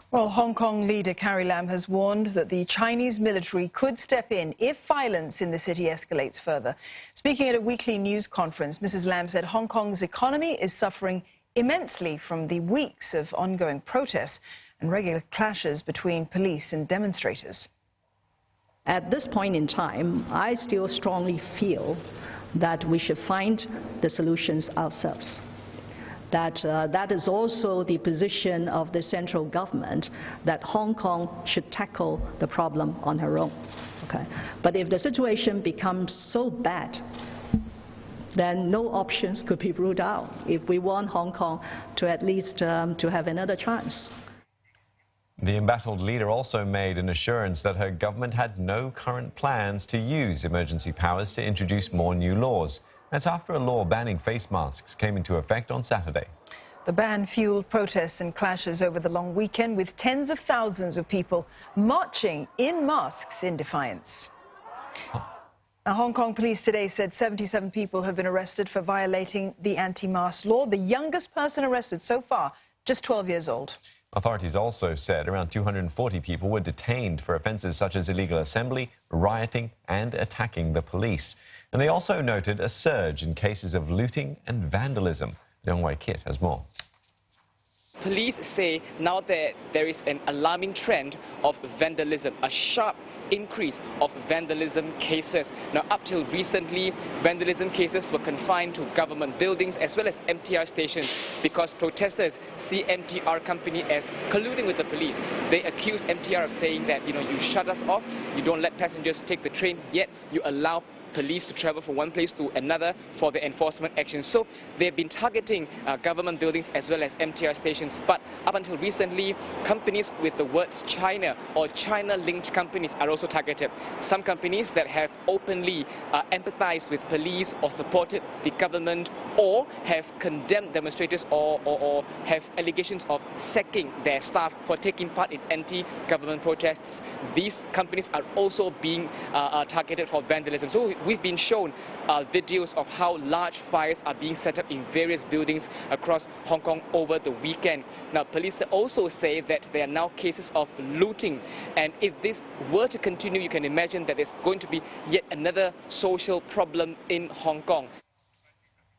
Well, Hong Kong leader Carrie Lam has warned that the Chinese military could step in if violence in the city escalates further. Speaking at a weekly news conference, Mrs. Lam said Hong Kong's economy is suffering immensely from the weeks of ongoing protests and regular clashes between police and demonstrators. At this point in time, I still strongly feel that we should find the solutions ourselves. That is also the position of the central government, that Hong Kong should tackle the problem on her own. Okay? But if the situation becomes so bad, then no options could be ruled out if we want Hong Kong to at least to have another chance. The embattled leader also made an assurance that her government had no current plans to use emergency powers to introduce more new laws. That's after a law banning face masks came into effect on Saturday. The ban fueled protests and clashes over the long weekend, with tens of thousands of people marching in masks in defiance. Now, Hong Kong police today said 77 people have been arrested for violating the anti-mask law. The youngest person arrested so far, just 12 years old. Authorities also said around 240 people were detained for offences such as illegal assembly, rioting and attacking the police. And they also noted a surge in cases of looting and vandalism. Young Wei Kit has more. Police say now that there is an alarming trend of vandalism, a sharp increase of vandalism cases. Now, up till recently, vandalism cases were confined to government buildings as well as MTR stations because protesters see MTR company as colluding with the police. They accuse MTR of saying that, you shut us off, you don't let passengers take the train, yet you allow police to travel from one place to another for the enforcement action. So they've been targeting government buildings as well as MTR stations. But up until recently, companies with the words China or China-linked companies are also targeted. Some companies that have openly empathized with police or supported the government or have condemned demonstrators or have allegations of sacking their staff for taking part in anti-government protests. These companies are also being targeted for vandalism. So we've been shown videos of how large fires are being set up in various buildings across Hong Kong over the weekend. Now, police also say that there are now cases of looting, and if this were to continue, you can imagine that there's going to be yet another social problem in Hong Kong.